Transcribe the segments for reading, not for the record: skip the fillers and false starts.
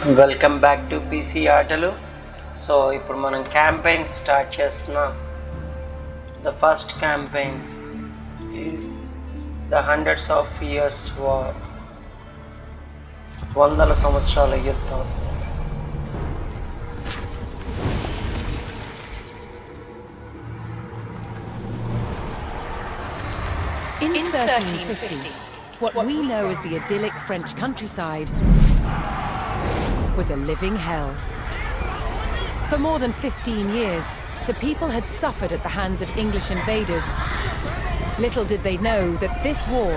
Welcome back to PC ఆటలు. So ఇప్పుడు మనం క్యాంపెయిన్ స్టార్ట్ చేస్తున్నాం. The first campaign is the hundreds of years war, వందల సంవత్సరాల యుద్ధం. In 1350, what we know as the idyllic French countryside was a living hell. For more than 15 years, the people had suffered at the hands of English invaders. Little did they know that this war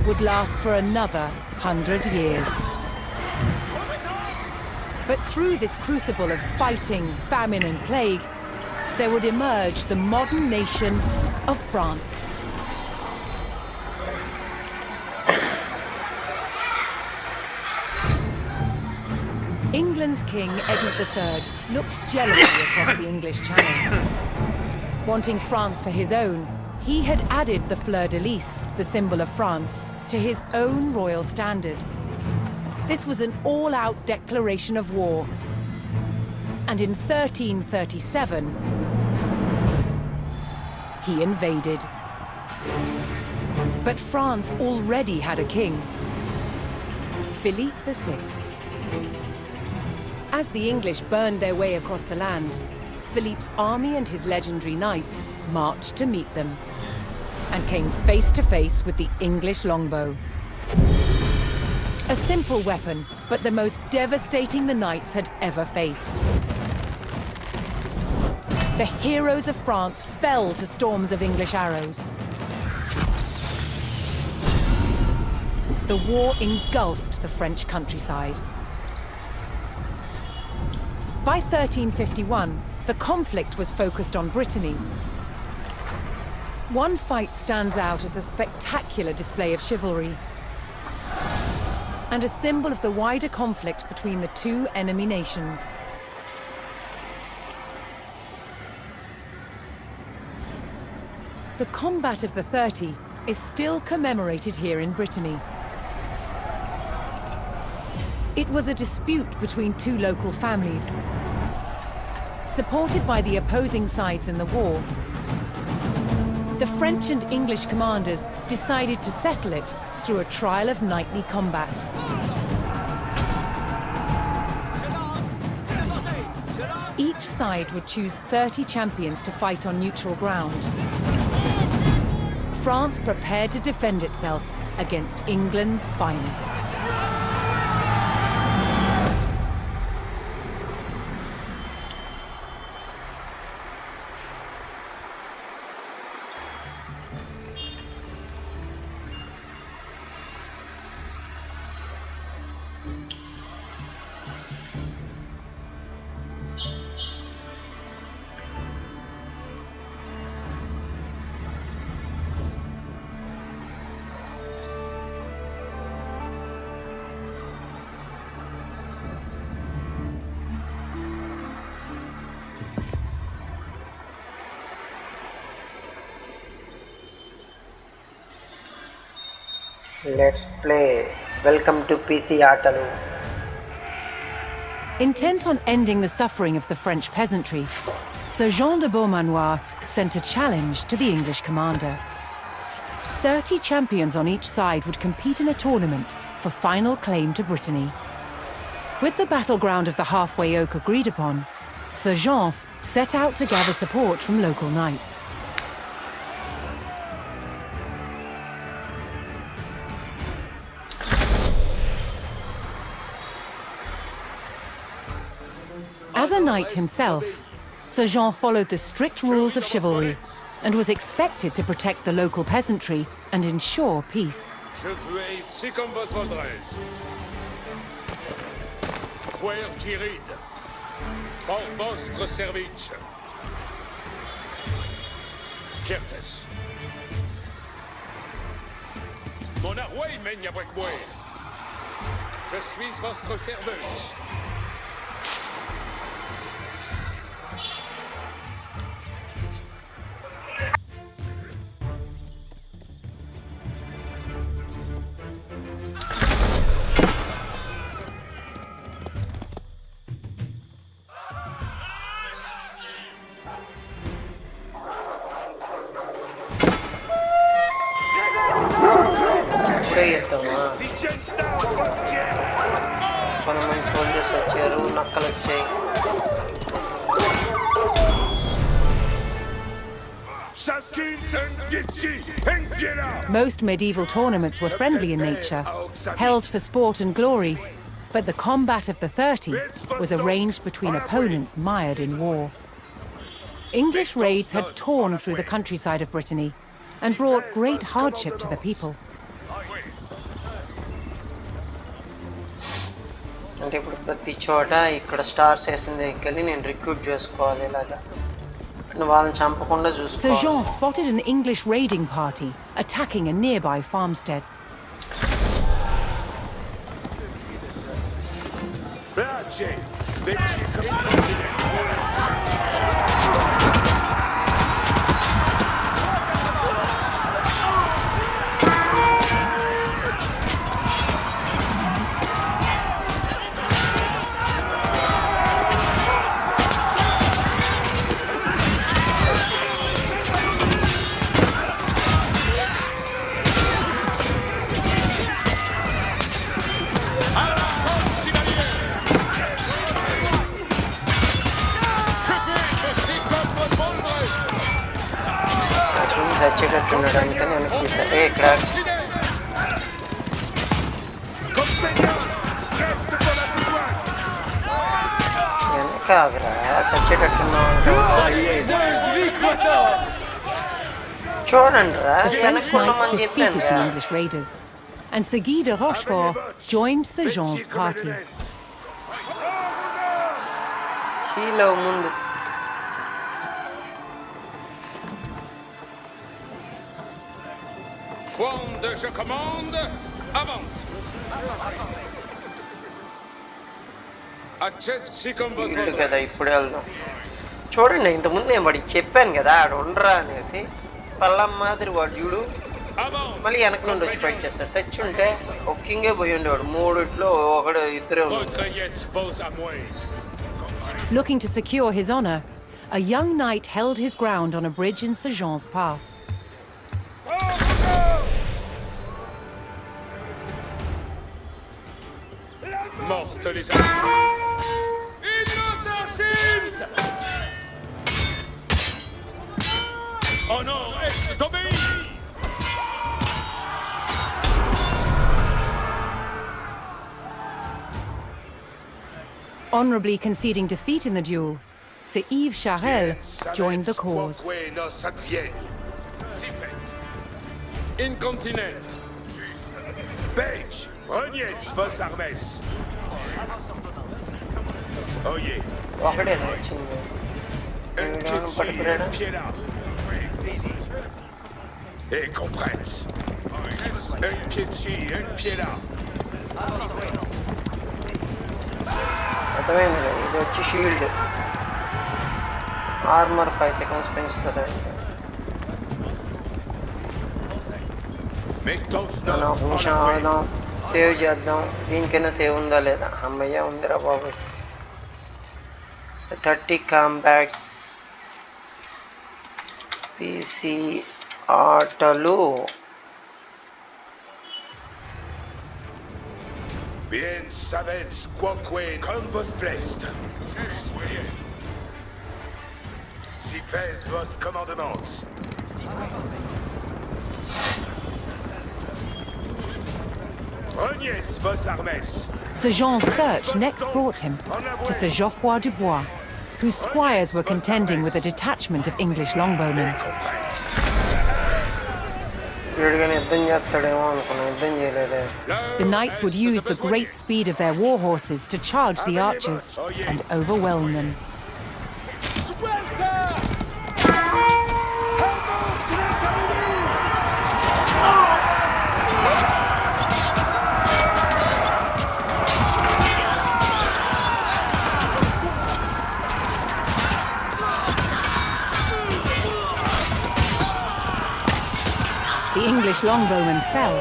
would last for another 100 years. But through this crucible of fighting, famine and plague, there would emerge the modern nation of France. England's King Edward III looked jealously across the English Channel. Wanting France for his own, he had added the fleur-de-lis, the symbol of France, to his own royal standard. This was an all-out declaration of war. And in 1337, he invaded. But France already had a king, Philippe VI. As the English burned their way across the land, Philippe's army and his legendary knights marched to meet them and came face to face with the English longbow. A simple weapon, but the most devastating the knights had ever faced. The heroes of France fell to storms of English arrows. The war engulfed the French countryside. By 1351, the conflict was focused on Brittany. One fight stands out as a spectacular display of chivalry and a symbol of the wider conflict between the two enemy nations. The combat of the 30 is still commemorated here in Brittany. It was a dispute between two local families. Supported by the opposing sides in the war, the French and English commanders decided to settle it through a trial of knightly combat. Each side would choose 30 champions to fight on neutral ground. France prepared to defend itself against England's finest. Let's play. Welcome to PC ఆటలు. Intent on ending the suffering of the French peasantry, Sir Jean de Beaumanoir sent a challenge to the English commander. 30 champions on each side would compete in a tournament for final claim to Brittany. With the battleground of the halfway oak agreed upon, Sir Jean set out to gather support from local knights. As a knight himself, Sir Jean followed the strict rules of chivalry and was expected to protect the local peasantry and ensure peace. Je suis votre serveuse. రెండో యుద్ధమా? కొంతమంది soldiers వచ్చారు, నక్కలు వచ్చాయి. Most medieval tournaments were friendly in nature, held for sport and glory, but the combat of the 30 was arranged between opponents mired in war. English raids had torn through the countryside of Brittany and brought great hardship to the people. అంటే ఇప్పుడు ప్రతి చోట ఇక్కడ stars వేసిన దగ్గరికి వెళ్ళి నేను recruit చేసుకోవాలి, ఇలాగా వాళ్ళని చంపకుండా చూసుకోవాలి. Sir Jean spotted an English raiding party attacking a nearby farmstead. వచ్చేటట్టున్నాడు, అందుకని వెనక్కి తీసారు. ఇక్కడ వెనక ఆగరా, చచ్చేటట్టున్నావు అంటే చూడండి రా, వెనక్కి ఉండమని చెప్పాను. The English raiders, and Sir Guy de Rochefort joined Sir Jean's party. హీలో ముందు Quando je commande, avant. ఇల్లు కదా, ఇప్పుడు వెళ్దాం. చూడండి, ఇంతకుముందు నేను వాడికి చెప్పాను కదా ఆడు ఉండరా అనేసి. పల్లం మాదిరి వాడు చూడు, మళ్ళీ వెనక నుండి వచ్చి ఫైట్ చేస్తాడు. సచ్చి ఉంటే ఒక కింగే పోయి ఉండేవాడు. మూడిట్లో ఒకడు ఇద్దరే ఉన్నారు. Looking to secure his honor, a young knight held his ground on a bridge in Sir Jean's path. Morte les amis. Innocent! Honor est d'obéir! Honorably conceding defeat in the duel, Sir Yves Charel joined the cause. Si fait. Incontinent. Page, reniez vos armes. Oyez. ఒకడేనా వచ్చింది? Un pied, un pied là. Et compresse. Un pied ci, un pied là. అర్థమైంది. ఇది వచ్చి shield, armour 5 seconds పెంచుతుంది. మనం ఒక నిమిషం ఆడదాం, save చేద్దాం. దీనికైనా సేవ్ ఉందా లేదా? అమ్మయ్య ఉందిరా బాబు. 30 కాంబాట్స్ పీసీ ఆటలు. Bien savez quoque comme vos blessed. Si faites vos commandements. Reniez vos armes. Sir Jean's search next brought him to Sir Geoffroy Dubois, whose squires were contending with a detachment of English longbowmen. The knights would use the great speed of their war horses to charge the archers and overwhelm them. The English longbowmen fell,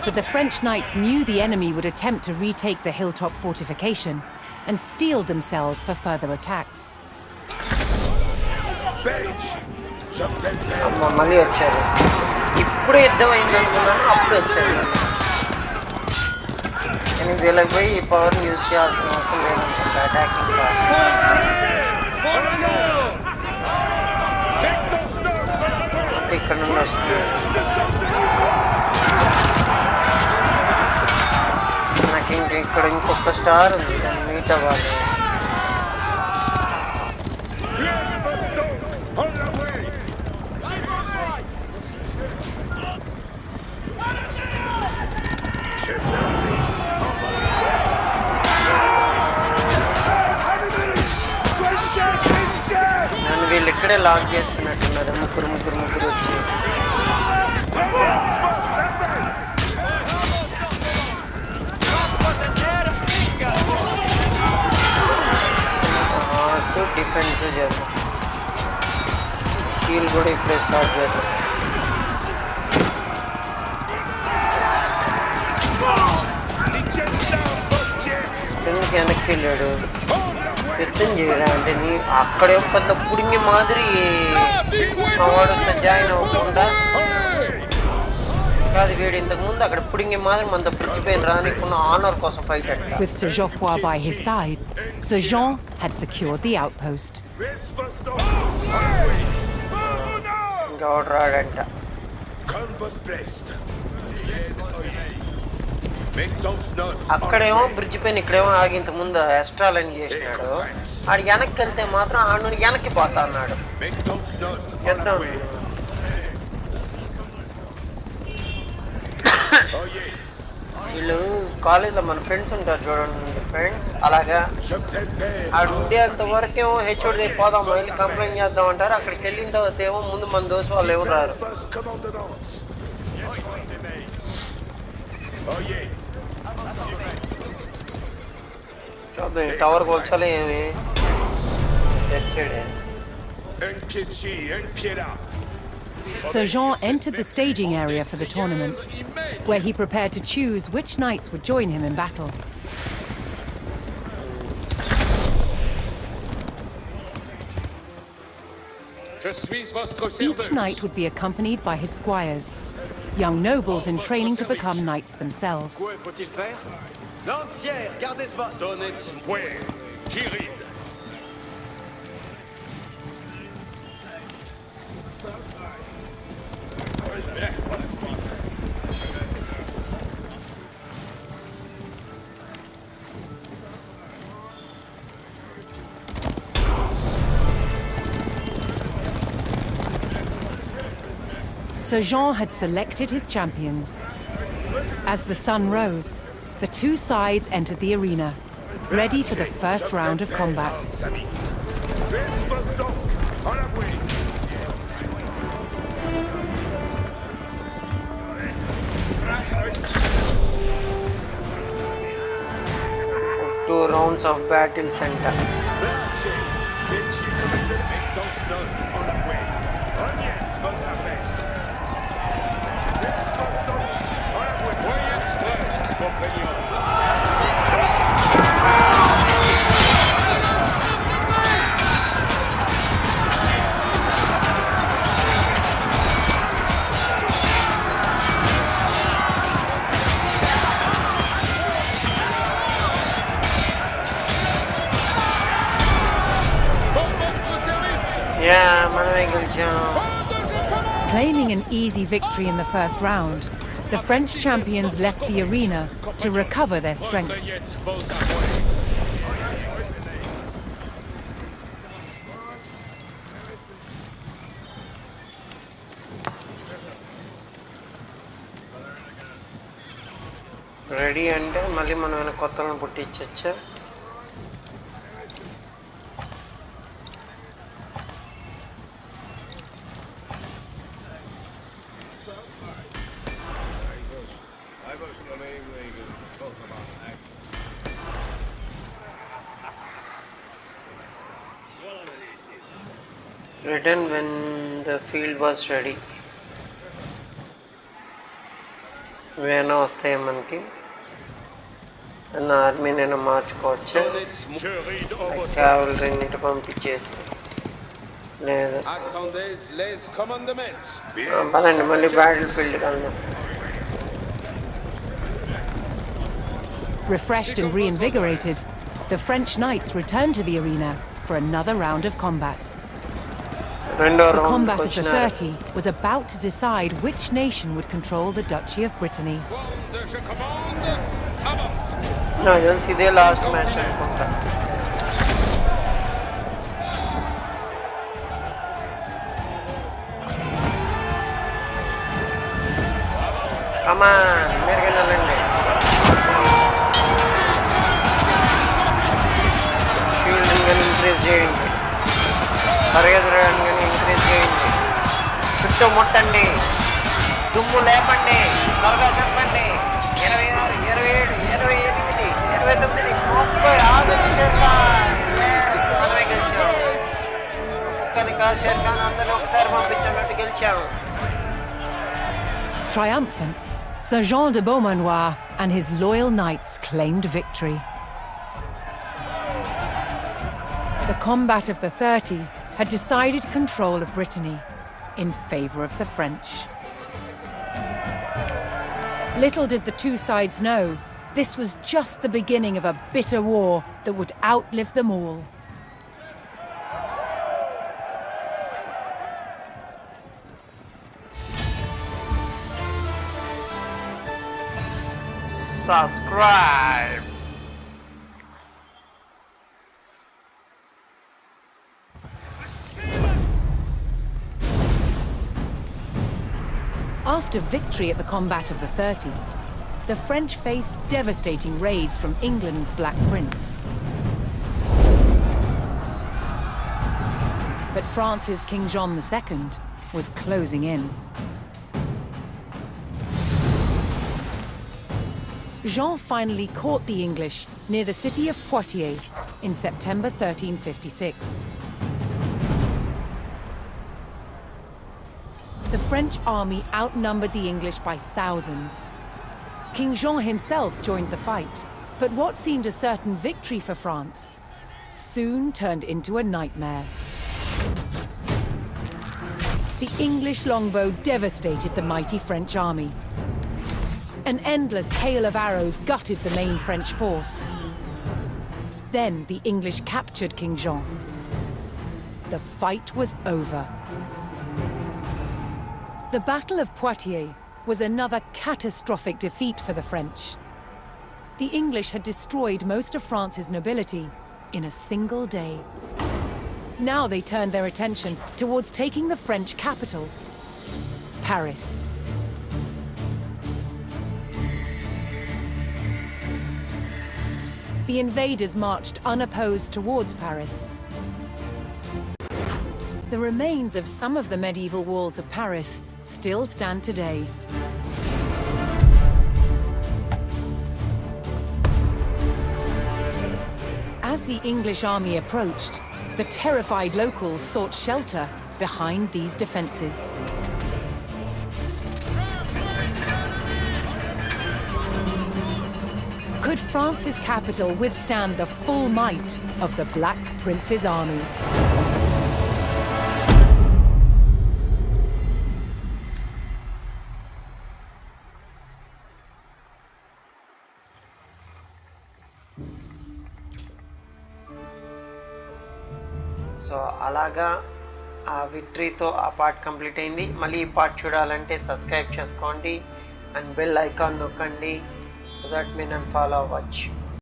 but the French knights knew the enemy would attempt to retake the hilltop fortification and steeled themselves for further attacks. మళ్ళీ వచ్చారు. ఇప్పుడు యుద్ధం అయింది అనుకున్నాను, అప్పుడు వచ్చారు. కానీ వీళ్ళకి పోయి ఈ పవర్ని యూజ్ చేయాల్సిన అవసరం లేదనుకుంటా. అటాకింగ్ ఫాస్ట్ ఇక్కడ నుండి వస్తుంది. నాకు ఇక్కడ ఇంకొక స్టార్ ఉంది, దాన్ని మీట్ అవ్వాలి. నన్ను వీళ్ళు ఇక్కడే లాక్ చేస్తున్నట్టున్నారు. ముగ్గురు వచ్చి డిఫెన్స్ చేద్దాం. హీల్ కూడా ఇప్పుడే స్టార్ట్ చేద్దాం. ఎందుకు వెనక్కి వెళ్ళాడు? యుద్ధం చేయరా అంటే నీ అక్కడే పెద్ద పుడింగి మాదిరి మా వాడు జాయిన్ అవ్వకుండా కాదు. వీడు ఇంతకు ముందు అక్కడ పుడింగి మాదిరి మన పుట్టిపోయిన రానికున్న ఆనర్ కోసం ఫైట్ అంట. With Sir Geoffroy by his side, Sir Jean had secured the outpost. ఇంకా వాడు రాడంట. అక్కడేమో బ్రిడ్జ్ పైన ఇక్కడేమో ఆగి ఇంతకు ముందు ఎక్స్ట్రా లైన్ చేసినాడు. ఆడు వెనక్కి వెళ్తే మాత్రం ఆడు వెనక్కి పోతా అన్నాడు. యుద్ధం వీళ్ళు కాలేజ్లో మన ఫ్రెండ్స్ ఉంటారు చూడండి, ఫ్రెండ్స్ అలాగా ఆడు ఉండేంత వరకేమో హెచ్ఓడి దగ్గర పోదాం వెళ్ళి కంప్లైంట్ చేద్దాం అంటారు. అక్కడికి వెళ్ళిన తర్వాత ఏమో ముందు మన దోశ వాళ్ళు ఎవరు రారు. చూద్దాం టవర్ కూర్చోలే ఏమి తెచ్చాడే. Sir Jean entered the staging area for the tournament, where he prepared to choose which knights would join him in battle. Each knight would be accompanied by his squires, young nobles in training to become knights themselves. Sir Jean had selected his champions. As the sun rose, the two sides entered the arena, ready for the first round of combat. Two rounds of battle center. Claiming an easy victory in the first round, the French champions left the arena to recover their strength. Ready అంటే మళ్ళీ మనం ఏమైనా కొత్తలను పుట్టించచ్చా? Return when the field was ready. వేనా వస్తాయి మనకి. నా army నేను మార్చుకోవచ్చు. క్యావలరీని పంపించేసి లేదు పదండి మళ్ళీ బ్యాటిల్ ఫీల్డ్కి వెళ్దాం. Refreshed and reinvigorated, the French knights returned to the arena for another round of combat. రెండో The round combat of the వచ్చినారు. 30 was about to decide which nation would control the Duchy of Brittany. Comte, je commande. Avance. నాకు తెలిసి ఇదే last match అనుకుంటా. కమాన్ మీరు వెళ్ళండి. Shielding కానీ increase చేయండి, పరిగెత్తడాన్ని కానీ ఇంక్రీజ్ చేయండి, చుట్టూ ముట్టండి, దుమ్ము లేపండి, త్వరగా చెప్పండి. 26, 27, 28, 29, 30 ఆగదు చేస్తాం. మనమే గెలిచాం. ఒక్కని కాసేపు కానీ అందరినీ ఒకసారి పంపించాలంటే గెలిచాం. Triumphant, Sir Jean de Beaumanoir and his loyal knights claimed victory. The combat of the 30 had decided control of Brittany in favour of the French. Little did the two sides know, this was just the beginning of a bitter war that would outlive them all. Subscribe. After victory at the combat of the 30, the French faced devastating raids from England's Black Prince. But France's King John II was closing in. Jean finally caught the English near the city of Poitiers in September 1356. The French army outnumbered the English by thousands. King Jean himself joined the fight, but what seemed a certain victory for France soon turned into a nightmare. The English longbow devastated the mighty French army. An endless hail of arrows gutted the main French force. Then the English captured King Jean. The fight was over. The Battle of Poitiers was another catastrophic defeat for the French. The English had destroyed most of France's nobility in a single day. Now they turned their attention towards taking the French capital, Paris. The invaders marched unopposed towards Paris. The remains of some of the medieval walls of Paris still stand today. As the English army approached, the terrified locals sought shelter behind these defences. Could France's capital withstand the full might of the Black Prince's army? So అలాగా ఆ విక్టరీతో ఆ part complete అయింది. మళ్ళీ ఈ part చూడాలంటే subscribe చేసుకోండి and bell icon నొక్కండి so that మీ నన్ను ఫాలో అవ్వచ్చు.